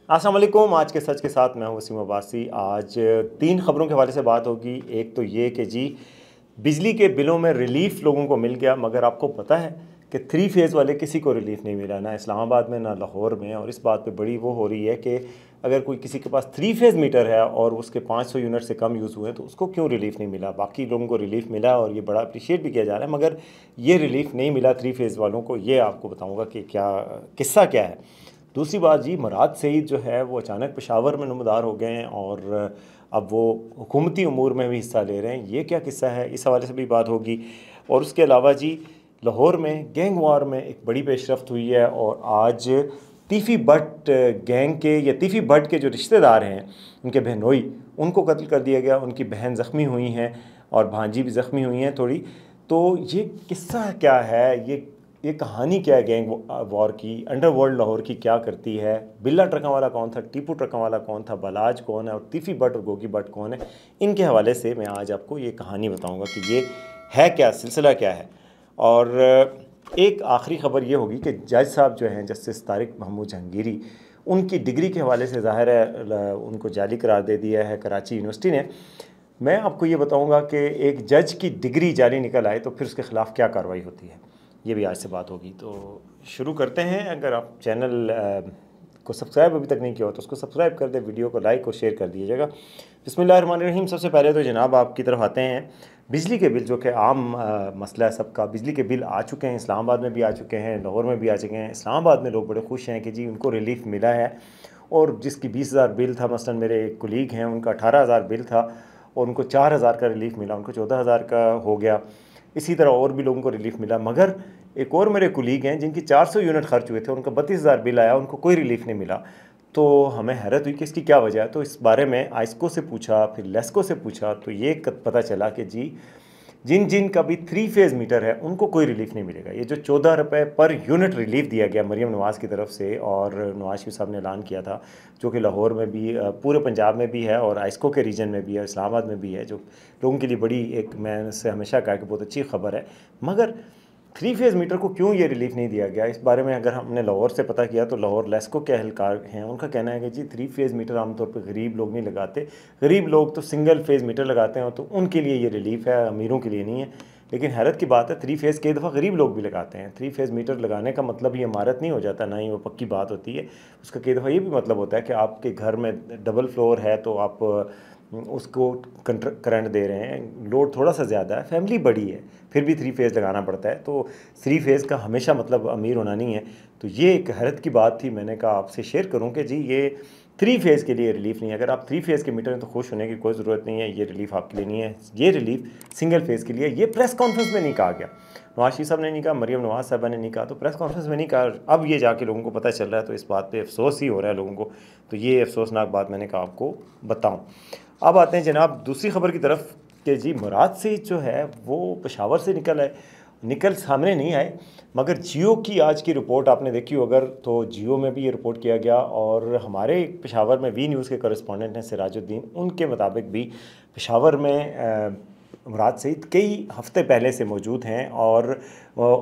अस्सलाम वालेकुम। आज के सच के साथ मैं हूं वसीम अब्बासी। आज तीन खबरों के हवाले से बात होगी। एक तो ये कि जी बिजली के बिलों में रिलीफ लोगों को मिल गया, मगर आपको पता है कि 3 फेज़ वाले किसी को रिलीफ नहीं मिला, ना इस्लामाबाद में ना लाहौर में। और इस बात पे बड़ी वो हो रही है कि अगर कोई किसी के पास 3 फेज़ मीटर है और उसके 500 यूनिट से कम यूज़ हुए तो उसको क्यों रिलीफ नहीं मिला। बाकी लोगों को रिलीफ मिला और ये बड़ा अप्रिशिएट भी किया जा रहा है, मगर ये रिलीफ नहीं मिला 3 फेज़ वालों को। ये आपको बताऊँगा कि क्या किस्सा क्या है। दूसरी बात जी, मुराद सईद जो है वो अचानक पेशावर में नमदार हो गए हैं और अब वो हुकूमती अमूर में भी हिस्सा ले रहे हैं। ये क्या किस्सा है, इस हवाले से भी बात होगी। और उसके अलावा जी लाहौर में गैंग वार में एक बड़ी पेशरफ्त हुई है और आज तीफ़ी भट्ट गैंग के या तीफ़ी भट्ट के जो रिश्तेदार हैं उनके बहनोई, उनको कत्ल कर दिया गया। उनकी बहन ज़ख्मी हुई हैं और भांजी भी ज़ख्मी हुई हैं थोड़ी। तो ये किस्सा क्या है, ये कहानी क्या है गैंग वॉर की, अंडरवर्ल्ड लाहौर की क्या करती है, बिल्ला ट्रकों वाला कौन था, टीपू ट्रकों वाला कौन था, बलाज कौन है और तीफ़ी भट्ट और गोगी भट्ट कौन है, इनके हवाले से मैं आज आपको ये कहानी बताऊंगा कि ये है क्या, सिलसिला क्या है। और एक आखिरी ख़बर ये होगी कि जज साहब जो हैं जस्टिस तारिक महमूद जहांगीरी, उनकी डिग्री के हवाले से ज़ाहिर है उनको जाली करार दे दिया है कराची यूनिवर्सिटी ने। मैं आपको ये बताऊँगा कि एक जज की डिग्री जाली निकल आए तो फिर उसके ख़िलाफ़ क्या कार्रवाई होती है, ये भी आज से बात होगी। तो शुरू करते हैं। अगर आप चैनल को सब्सक्राइब अभी तक नहीं किया हो तो उसको सब्सक्राइब कर दें, वीडियो को लाइक और शेयर कर दीजिएगा। बिस्मिल्लाहिर्रहमानिर्रहीम। सबसे पहले तो जनाब आपकी तरफ आते हैं बिजली के बिल, जो कि आम मसला है सबका। बिजली के बिल आ चुके हैं, इस्लामाबाद में भी आ चुके हैं, लाहौर में भी आ चुके हैं। इस्लामाबाद में लोग बड़े खुश हैं कि जी उनको रिलीफ मिला है। और जिसकी 20,000 बिल था, मसलन मेरे एक कुलीग हैं उनका 18,000 बिल था और उनको 4,000 का रिलीफ मिला, उनको 14,000 का हो गया। इसी तरह और भी लोगों को रिलीफ मिला। मगर एक और मेरे कुलीग हैं जिनकी 400 यूनिट खर्च हुए थे, उनका 32,000 बिल आया, उनको कोई रिलीफ नहीं मिला। तो हमें हैरत हुई कि इसकी क्या वजह है। तो इस बारे में आइस्को से पूछा, फिर लेस्को से पूछा, तो ये पता चला कि जी जिन जिन का भी 3 फेज़ मीटर है उनको कोई रिलीफ नहीं मिलेगा। ये जो 14 रुपये पर यूनिट रिलीफ दिया गया मरीम नवाज़ की तरफ से, और नवाज शरीफ साहब ने ऐलान किया था, जो कि लाहौर में भी, पूरे पंजाब में भी है और आइस्को के रीजन में भी है, इस्लामाबाद में भी है, जो लोगों के लिए बड़ी एक, मैंने से हमेशा कहा कि बहुत अच्छी खबर है। मगर 3 फेज़ मीटर को क्यों ये रिलीफ नहीं दिया गया, इस बारे में अगर हमने लाहौर से पता किया तो लाहौर लेस्को के एहलकार हैं, उनका कहना है कि जी 3 फेज़ मीटर आमतौर पर गरीब लोग नहीं लगाते। गरीब लोग तो सिंगल फेज़ मीटर लगाते हैं, तो उनके लिए ये रिलीफ है, अमीरों के लिए नहीं है। लेकिन हैरत की बात है 3 फेज़ कई दफ़ा गरीब लोग भी लगाते हैं। 3 फेज़ मीटर लगाने का मतलब ये इमारत नहीं हो जाता, ना ही वो पक्की बात होती है। उसका कई दफ़ा ये भी मतलब होता है कि आपके घर में डबल फ्लोर है तो आप उसको करंट दे रहे हैं, लोड थोड़ा सा ज़्यादा है, फैमिली बड़ी है, फिर भी 3 फेज़ लगाना पड़ता है। तो 3 फेज़ का हमेशा मतलब अमीर होना नहीं है। तो ये एक हैरत की बात थी, मैंने कहा आपसे शेयर करूं कि जी ये 3 फेज़ के लिए रिलीफ नहीं है। अगर आप 3 फेज़ के मीटर हैं तो खुश होने की कोई ज़रूरत नहीं है, ये रिलीफ आपके लिए नहीं है। ये रिलीफ सिंगल फेज़ के लिए। ये प्रेस कॉन्फ्रेंस में नहीं कहा गया, नवाज शरीफ साहब ने नहीं कहा, मरीम नवाज साहबा ने नहीं कहा, तो प्रेस कॉन्फ्रेंस में नहीं कहा। अब ये जाके लोगों को पता चल रहा है, तो इस बात पे अफसोस ही हो रहा है लोगों को। तो ये अफसोसनाक बात मैंने कहा आपको बताऊं। अब आते हैं जनाब दूसरी खबर की तरफ कि जी मुराद सईद जो है वो पेशावर से निकल सामने नहीं आए। मगर जियो की आज की रिपोर्ट आपने देखी हो अगर, तो जियो में भी ये रिपोर्ट किया गया और हमारे पेशावर में वी न्यूज़ के कॉरेस्पॉन्डेंट हैं सिराजुद्दीन, उनके मुताबिक भी पेशावर में मुराद सईद कई हफ्ते पहले से मौजूद हैं। और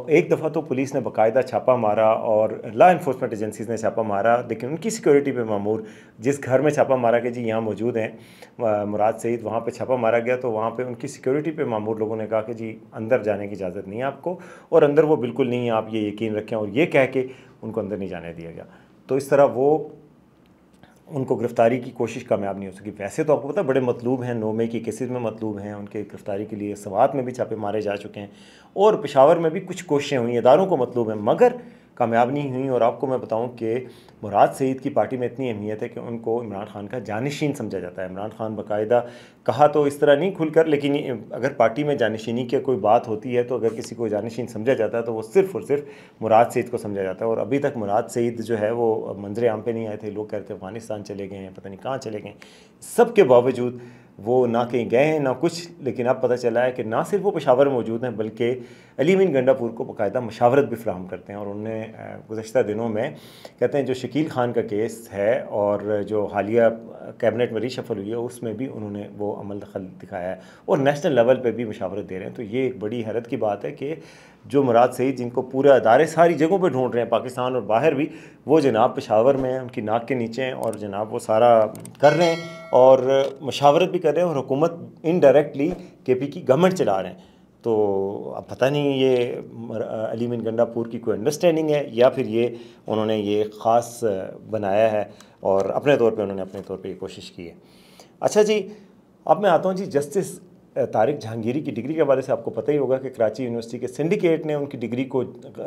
एक दफ़ा तो पुलिस ने बाकायदा छापा मारा और लॉ इन्फोर्समेंट एजेंसीज़ ने छापा मारा, लेकिन उनकी सिक्योरिटी पे मामूर जिस घर में छापा मारा कि जी यहाँ मौजूद हैं मुराद सईद, वहाँ पे छापा मारा गया। तो वहाँ पे उनकी सिक्योरिटी पे मामूर लोगों ने कहा कि जी अंदर जाने की इजाज़त नहीं है आपको, और अंदर वो बिल्कुल नहीं है, आप ये यकीन रखें, और ये कह के उनको अंदर नहीं जाने दिया गया। तो इस तरह वो उनको गिरफ़्तारी की कोशिश कामयाब नहीं हो सकी। वैसे तो आपको पता है बड़े मतलूब हैं, 9 मई की केसेस में मतलूब हैं, उनके गिरफ़्तारी के लिए सवात में भी छापे मारे जा चुके हैं और पेशावर में भी कुछ कोशिशें हुई, इदारों को मतलूब हैं, मगर कामयाब नहीं हुई। और आपको मैं बताऊं कि मुराद सईद की पार्टी में इतनी अहमियत है कि उनको इमरान खान का जानशीन समझा जाता है। इमरान खान बाकायदा, कहा तो इस तरह नहीं खुलकर, लेकिन अगर पार्टी में जानशीनी की कोई बात होती है तो अगर किसी को जानशीन समझा जाता है तो वो सिर्फ़ और सिर्फ मुराद सईद को समझा जाता है। और अभी तक मुराद सईद जो है वो मंजर आम पे नहीं आए थे। लोग कहते हैं अफ़गानिस्तान चले गए हैं, पता नहीं कहाँ चले गए। सब के बावजूद वो ना कहीं गए हैं ना कुछ, लेकिन अब पता चला है कि ना सिर्फ वो पेशावर में मौजूद हैं बल्कि अली मीन गंडापुर को बाकायदा मशावरत भी फ्राहम करते हैं। और उन्होंने गुज़श्ता दिनों में कहते हैं जो शकील खान का केस है और जो हालिया कैबिनेट में रीशफल हुई है उसमें भी उन्होंने वो अमल दखल दिखाया है और नेशनल लेवल पर भी मशावरत दे रहे हैं। तो ये एक बड़ी हैरत की बात है कि जो मुराद सईद जिनको पूरे अदारे सारी जगहों पे ढूंढ रहे हैं, पाकिस्तान और बाहर भी, वो जनाब पेशावर में हैं, उनकी नाक के नीचे हैं और जनाब वो सारा कर रहे हैं और मशावरत भी कर रहे हैं और हुकूमत इनडायरेक्टली KP की गवर्नमेंट चला रहे हैं। तो अब पता नहीं ये अली मीन गंडापुर की कोई अंडरस्टैंडिंग है या फिर ये उन्होंने ये ख़ास बनाया है और अपने तौर पे उन्होंने अपने तौर पे ये कोशिश की है। अच्छा जी, अब मैं आता हूँ जी जस्टिस तारिक जहांगीरी की डिग्री के हवाले से। आपको पता ही होगा कि कराची यूनिवर्सिटी के सिंडिकेट ने उनकी डिग्री को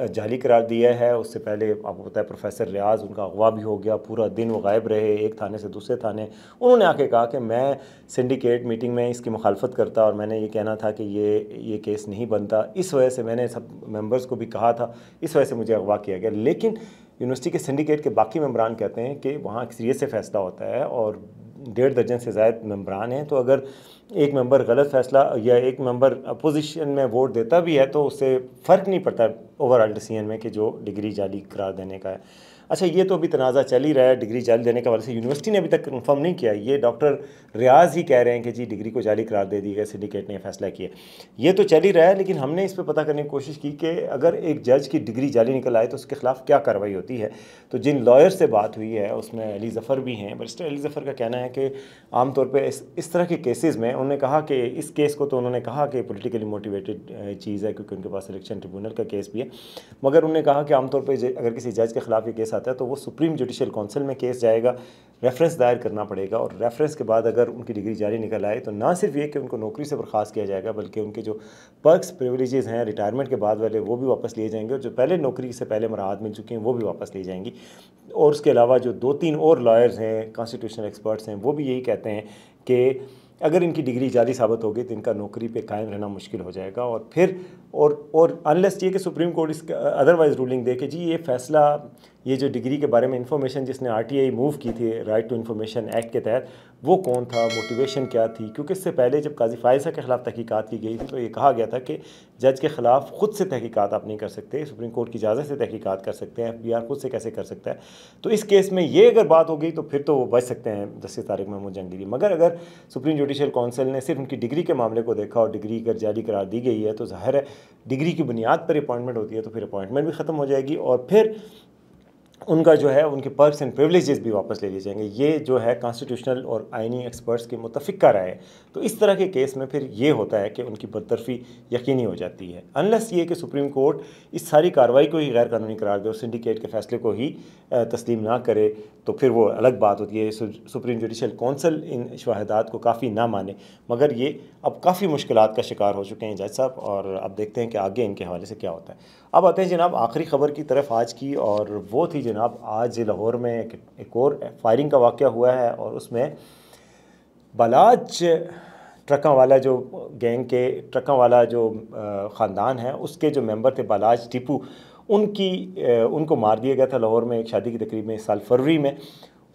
जाली करार दिया है। उससे पहले आपको पता है प्रोफेसर रियाज, उनका अगवा भी हो गया, पूरा दिन वो गायब रहे एक थाने से दूसरे थाने। उन्होंने आके कहा कि मैं सिंडिकेट मीटिंग में इसकी मुखालफत करता और मैंने ये कहना था कि ये केस नहीं बनता, इस वजह से मैंने सब मेम्बर्स को भी कहा था, इस वजह से मुझे अगवा किया गया। लेकिन यूनिवर्सिटी के सिंडिकेट के बाकी मेम्बरान कहते हैं कि वहाँ अक्सरियत से फ़ैसला होता है और 1.5 दर्जन से ज़ायद मेम्बरान हैं, तो अगर एक मेंबर गलत फ़ैसला या एक मेंबर अपोजिशन में वोट देता भी है तो उससे फ़र्क नहीं पड़ता ओवरऑल डिसीजन में कि जो डिग्री जाली करार देने का है। अच्छा, ये तो अभी तनाज़ा चल ही रहा है डिग्री जाली देने के हवाले से। यूनिवर्सिटी ने अभी तक कंफर्म नहीं किया, ये डॉक्टर रियाज ही कह रहे हैं कि जी डिग्री को जाली करार दे दी गई, सिंडिकेट ने फैसला किया। ये तो चल ही रहा है, लेकिन हमने इस पर पता करने की कोशिश की कि अगर एक जज की डिग्री जाली निकल आए तो उसके खिलाफ क्या कार्रवाई होती है। तो जिन लॉयर से बात हुई है उसमें अली ज़फ़र भी हैं। बैरिस्टर अली ज़फ़र का कहना है कि आमतौर पर इस तरह के केसेस में उन्होंने कहा कि इस केस को तो उन्होंने कहा कि पॉलिटिकली मोटिवेटेड चीज़ है क्योंकि उनके पास इलेक्शन ट्रिब्यूनल का केस भी है, मगर उन्होंने कहा कि आमतौर पर अगर किसी जज के खिलाफ ये केस आता है तो वो सुप्रीम जुडिशल काउंसिल में केस जाएगा, रेफरेंस दायर करना पड़ेगा और रेफरेंस के बाद अगर उनकी डिग्री जारी निकल आए तो ना सिर्फ ये कि उनको नौकरी से बर्खास्त किया जाएगा बल्कि उनके जो पर्क्स प्रिविलेजेस हैं रिटायरमेंट के बाद वाले वो भी वापस लिए जाएंगे और जो पहले नौकरी से पहले मराहत मिल चुकी हैं वो भी वापस ली जाएंगी। और उसके अलावा जो 2-3 और लॉयर्स हैं, कॉन्स्टिट्यूशनल एक्सपर्ट्स हैं, वो भी यही कहते हैं कि अगर इनकी डिग्री जाली साबित होगी तो इनका नौकरी पे कायम रहना मुश्किल हो जाएगा। और फिर और अनलेस ये कि सुप्रीम कोर्ट इसका अदरवाइज़ रूलिंग दे कि जी ये फ़ैसला, ये जो डिग्री के बारे में इंफॉर्मेशन जिसने RTI मूव की थी राइट टू इन्फॉर्मेशन एक्ट के तहत, वो कौन था, मोटिवेशन क्या थी। क्योंकि इससे पहले जब काजी फायज़ा के ख़िलाफ़ तहकीकात की गई थी तो ये कहा गया था कि जज के ख़िलाफ़ ख़ुद से तहकीकात आप नहीं कर सकते, सुप्रीम कोर्ट की इजाज़त से तहकीकात कर सकते हैं, FBI खुद से कैसे कर सकता है। तो इस केस में ये अगर बात हो गई तो फिर तो वो बच सकते हैं जस्टिस तारिक महमूद जहांगीरी। मगर अगर सुप्रीम जुडिशल काउंसिल ने सिर्फ उनकी डिग्री के मामले को देखा और डिग्री अगर जाली करार दी गई है तो ज़ाहिर है डिग्री की बुनियाद पर अपॉइंटमेंट होती है तो फिर अपॉइंटमेंट भी ख़त्म हो जाएगी और फिर उनका जो है उनके पर्क्स एंड प्रिविलेजेस भी वापस ले लिए जाएंगे। ये जो है कॉन्स्टिट्यूशनल और आइनी एक्सपर्ट्स की मुतफ़िका राय है। तो इस तरह के केस में फिर ये होता है कि उनकी बरतरफी यकीनी हो जाती है, अनलेस ये कि सुप्रीम कोर्ट इस सारी कार्रवाई को ही गैर कानूनी करार दे और सिंडिकेट के फैसले को ही तस्लीम ना करे तो फिर वो अलग बात होती है। सुप्रीम जुडिशल काउंसिल इन शवाहदात को काफ़ी ना माने, मगर ये अब काफ़ी मुश्किलात का शिकार हो चुके हैं जज साहब और अब देखते हैं कि आगे इनके हवाले से क्या होता है। अब आते हैं जनाब आखिरी ख़बर की तरफ आज की, और वो थी जनाब आज लाहौर में एक और फायरिंग का वाक़या हुआ है और उसमें बालाज ट्रकों वाला जो गैंग के ट्रकों वाला जो ख़ानदान है उसके जो मेंबर थे बालाज टीपू, उनको मार दिया गया था लाहौर में एक शादी की तकरीब में इस साल फरवरी में।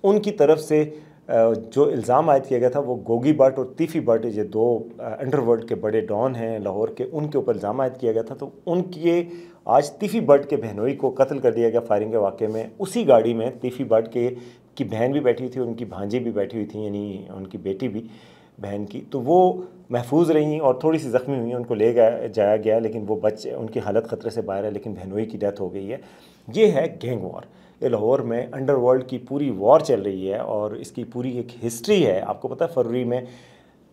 उनकी तरफ से जो इल्ज़ाम आयद किया गया था वो गोगी भट्ट और तीफ़ी भट्ट, ये 2 अंडरवर्ल्ड के बड़े डॉन हैं लाहौर के, उनके ऊपर इल्ज़ाम आयद किया गया था। तो उनके आज तीफ़ी भट्ट के बहनोई को कत्ल कर दिया गया फायरिंग के वाक़े में। उसी गाड़ी में तीफ़ी भट्ट की बहन भी बैठी हुई थी, उनकी भांजी भी बैठी हुई थी, यानी उनकी बेटी भी बहन की, तो वो महफूज रहीं और थोड़ी सी ज़ख्मी हुई, उनको ले जाया गया लेकिन वो उनकी हालत ख़तरे से बाहर है, लेकिन बहनोई की डेथ हो गई है। ये है गैंग वॉर। ये लाहौर में अंडरवर्ल्ड की पूरी वॉर चल रही है और इसकी पूरी एक हिस्ट्री है। आपको पता है फरवरी में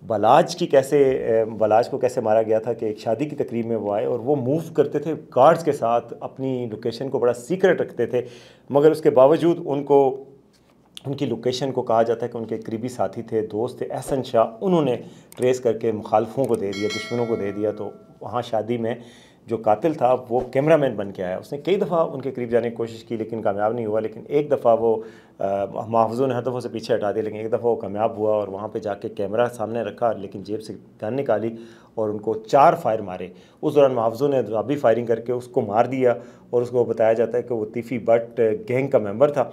बालाज को कैसे मारा गया था कि एक शादी की तकरीब में वो आए और वो मूव करते थे गार्ड्स के साथ, अपनी लोकेशन को बड़ा सीक्रेट रखते थे, मगर उसके बावजूद उनकी लोकेशन को कहा जाता है कि उनके करीबी साथी थे, दोस्त थे एहसन शाह, उन्होंने ट्रेस करके मुखालफों को दे दिया, दुश्मनों को दे दिया। तो वहाँ शादी में जो कातिल था वो कैमरामैन बन के आया। उसने कई दफ़ा उनके करीब जाने की कोशिश की लेकिन कामयाब नहीं हुआ, लेकिन एक दफ़ा वो महफूज़ों ने हदफ़ों से पीछे हटा दिया, लेकिन एक दफ़ा वो कामयाब हुआ और वहाँ पे जाके कैमरा सामने रखा, लेकिन जेब से गन निकाली और उनको 4 फायर मारे। उस दौरान महफूज़ों ने जवाबी फायरिंग करके उसको मार दिया और उसको बताया जाता है कि वो तीफ़ी भट्ट गैंग का मेंबर था।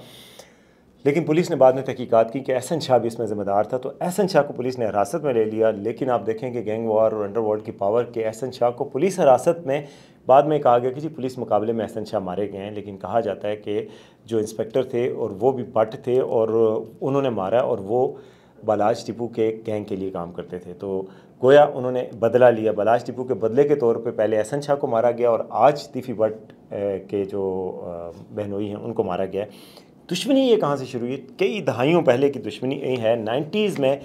लेकिन पुलिस ने बाद में तहकीकात की कि एहसन शाह भी इसमें ज़िम्मेदार था, तो एहसन शाह को पुलिस ने हिरासत में ले लिया। लेकिन आप देखें कि गैंग वॉर और अंडरवर्ल्ड की पावर के एहसन शाह को पुलिस हिरासत में, बाद में कहा गया कि जी पुलिस मुकाबले में एहसन शाह मारे गए हैं, लेकिन कहा जाता है कि जो इंस्पेक्टर थे और वो भी भट्ट थे और उन्होंने मारा और वो बालाज टिपू के गैंग के लिए काम करते थे। तो गोया उन्होंने बदला लिया। बालाज टिपू के बदले के तौर पे पहले एहसन शाह को मारा गया और आज तीफी भट्ट के जो बहनोई हैं उनको मारा गया है। दुश्मनी ये कहाँ से शुरू हुई? कई दहाइयों पहले की दुश्मनी है। 90s में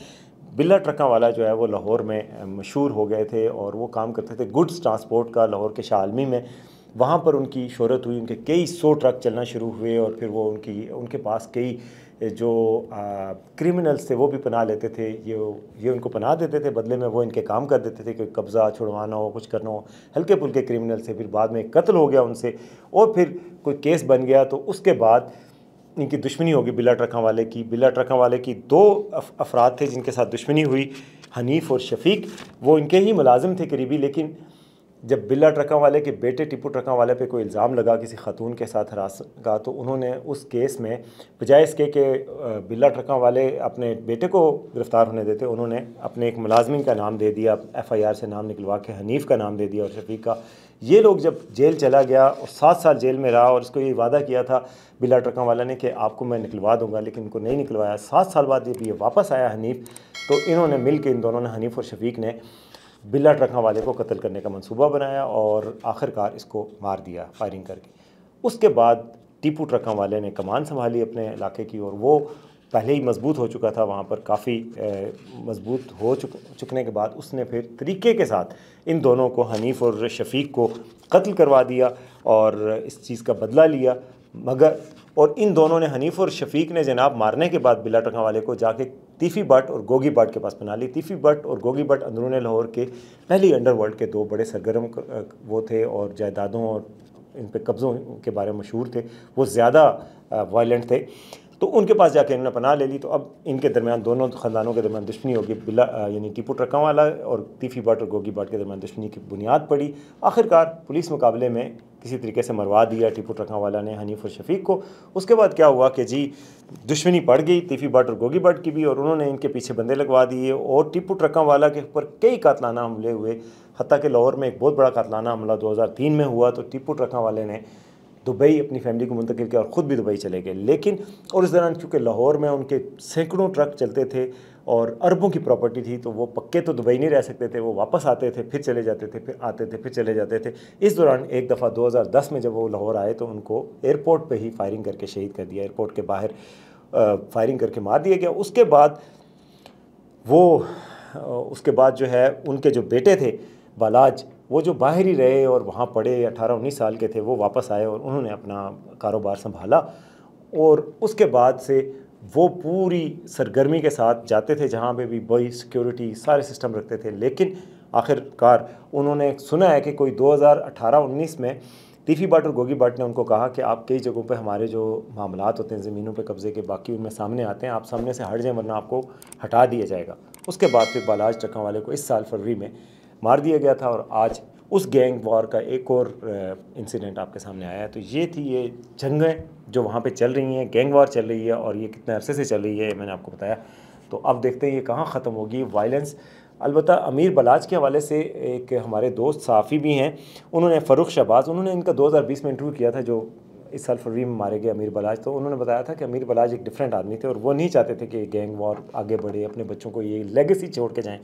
बिल्ला ट्रकों वाला जो है वो लाहौर में मशहूर हो गए थे और वो काम करते थे गुड्स ट्रांसपोर्ट का लाहौर के शाह आलमी में। वहाँ पर उनकी शोहरत हुई, उनके कई 100 ट्रक चलना शुरू हुए और फिर वो उनके पास कई जो क्रिमिनल्स थे वो भी पनाह लेते थे। ये उनको पनाह देते थे, बदले में वो इनके काम कर देते थे कि कब्ज़ा छुड़वाना हो, कुछ करना हो। हल्के फुल्के क्रिमिनल से फिर बाद में कत्ल हो गया उनसे और फिर कोई केस बन गया तो उसके बाद इनकी दुश्मनी होगी बिल्ला ट्रकों वाले की। बिल्ला ट्रकों वाले की 2 अफराद थे जिनके साथ दुश्मनी हुई, हनीफ और शफीक। वो इनके ही मुलाजिम थे करीबी, लेकिन जब बिल्ला ट्रकों वाले के बेटे टिपू ट्रकों वाले पे कोई इल्ज़ाम लगा किसी खातून के साथ हरास का, तो उन्होंने उस केस में बजाय इसके कि बिल्ला ट्रकों वाले अपने बेटे को गिरफ़्तार होने देते, उन्होंने अपने एक मुलाजमिन का नाम दे दिया, FIR से नाम निकलवा के हनीफ का नाम दे दिया और शफीक का। ये लोग जब जेल चला गया और 7 साल जेल में रहा और इसको ये वादा किया था बिल्ला ट्रकों वाला ने कि आपको मैं निकलवा दूंगा, लेकिन इनको नहीं निकलवाया। 7 साल बाद जब ये वापस आया हनीफ, तो इन्होंने मिल के, इन दोनों ने, हनीफ और शफीक ने बिल्ला ट्रकों वाले को कत्ल करने का मंसूबा बनाया और आखिरकार इसको मार दिया फायरिंग करके। उसके बाद टीपू ट्रकों वाले ने कमान संभाली अपने इलाके की और वो पहले ही मजबूत हो चुका था, वहाँ पर काफ़ी मजबूत हो चुकने के बाद उसने फिर तरीके के साथ इन दोनों को, हनीफ और शफीक को, कत्ल करवा दिया और इस चीज़ का बदला लिया। मगर और इन दोनों ने, हनीफ और शफीक ने, जनाब मारने के बाद बिल्ला ट्रकों वाले को जाके तीफी भट्ट और गोगी भट्ट के पास बना ली। तीफी भट्ट और गोगी भट्ट अंदरूनी लाहौर के पहली अंडरवर्ल्ड के 2 बड़े सरगर्म वो थे और जायदादों और इन पे कब्ज़ों के बारे में मशहूर थे। वो ज़्यादा वायलेंट थे, तो उनके पास जाके इन्होंने पनाह ले ली। तो अब इनके दरमियान, दोनों ख़ानदानों के दरमियान दुश्मनी होगी। बिल्ला यानी टीपू ट्रकों वाला और तीफी भट्ट और गोगी भट्ट के दरमियान दुश्मनी की बुनियाद पड़ी। आखिरकार पुलिस मुकाबले में किसी तरीके से मरवा दिया टीपू ट्रकों वाला ने हनीफ और शफीक को। उसके बाद क्या हुआ कि जी दुश्मनी पड़ गई तीफी भट्ट और गोगी भट्ट की भी, और उन्होंने इनके पीछे बंदे लगवा दिए और टीपू ट्रकों वाला के ऊपर कई कातलाना हमले हुए। हत्ता कि लाहौर में एक बहुत बड़ा कातलाना हमला 2003 में हुआ, तो टीपू ट्रकों वाले ने दुबई अपनी फैमिली को मुंतकिल किया और ख़ुद भी दुबई चले गए। लेकिन और इस दौरान चूँकि लाहौर में उनके सैकड़ों ट्रक चलते थे और अरबों की प्रॉपर्टी थी, तो वो पक्के तो दुबई नहीं रह सकते थे। वो वापस आते थे, फिर चले जाते थे, फिर आते थे, फिर चले जाते थे। इस दौरान एक दफ़ा 2010 में जब वो लाहौर आए तो उनको एयरपोर्ट पे ही फायरिंग करके शहीद कर दिया। एयरपोर्ट के बाहर फायरिंग करके मार दिया गया। उसके बाद जो है उनके जो बेटे थे बालाज, वो जो बाहर ही रहे और वहाँ पढ़े, 18-19 साल के थे, वो वापस आए और उन्होंने अपना कारोबार संभाला। और उसके बाद से वो पूरी सरगर्मी के साथ जाते थे जहाँ पे भी बड़ी सिक्योरिटी, सारे सिस्टम रखते थे। लेकिन आखिरकार उन्होंने सुना है कि कोई 2018-19 में तीफी भट्ट और गोगी भट्ट ने उनको कहा कि आप कई जगहों पे हमारे जो मामलात होते हैं ज़मीनों पे कब्ज़े के, बाकी उनमें सामने आते हैं, आप सामने से हट जाएं वरना आपको हटा दिया जाएगा। उसके बाद फिर बालाज ट्रकों वाले को इस साल फरवरी में मार दिया गया था और आज उस गैंग वॉर का एक और इंसिडेंट आपके सामने आया है। तो ये थी ये जंगें जो वहाँ पे चल रही हैं, गैंग वॉर चल रही है और ये कितने अरसे से चल रही है मैंने आपको बताया। तो अब देखते हैं ये कहाँ ख़त्म होगी वायलेंस। अलबत्ता अमीर बलाज के हवाले से एक हमारे दोस्त सहाफ़ी भी हैं, उन्होंने फ़ारूक शहबाज, उन्होंने इनका 2020 में इंटरव्यू किया था जो इस साल फरवरी में मारे गए अमीर बलाज। तो उन्होंने बताया था कि अमीर बलाज एक डिफरेंट आदमी थे और वो नहीं चाहते थे कि गैंग वॉर आगे बढ़े, अपने बच्चों को ये लेगेसी छोड़ के जाएं।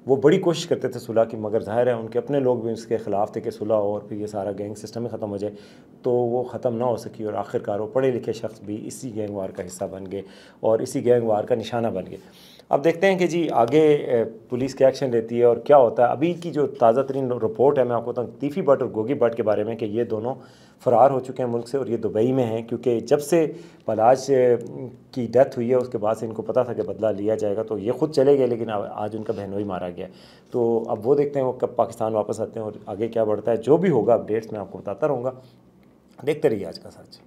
वो बड़ी कोशिश करते थे सुलह की, मगर ज़ाहिर है उनके अपने लोग भी उसके ख़िलाफ़ थे कि सुलह और फिर ये सारा गैंग सिस्टम ही ख़त्म हो जाए। तो वो ख़त्म ना हो सकी और आखिरकार वो पढ़े लिखे शख्स भी इसी गैंग वार का हिस्सा बन गए और इसी गैंग वार का निशाना बन गए। अब देखते हैं कि जी आगे पुलिस क्या एक्शन लेती है और क्या होता है। अभी की जो ताज़ा तरीन रिपोर्ट है मैं आपको बताऊँ तीफी भट्ट और गोगी भट्ट के बारे में कि ये दोनों फ़रार हो चुके हैं मुल्क से और ये दुबई में हैं, क्योंकि जब से बलाज की डेथ हुई है उसके बाद से इनको पता था कि बदला लिया जाएगा, तो ये ख़ुद चले गए, लेकिन आज उनका बहनोई मारा गया। तो अब वो देखते हैं वो कब पाकिस्तान वापस आते हैं और आगे क्या बढ़ता है। जो भी होगा अपडेट्स मैं आपको बताता रहूँगा। देखते रहिए आज का सच।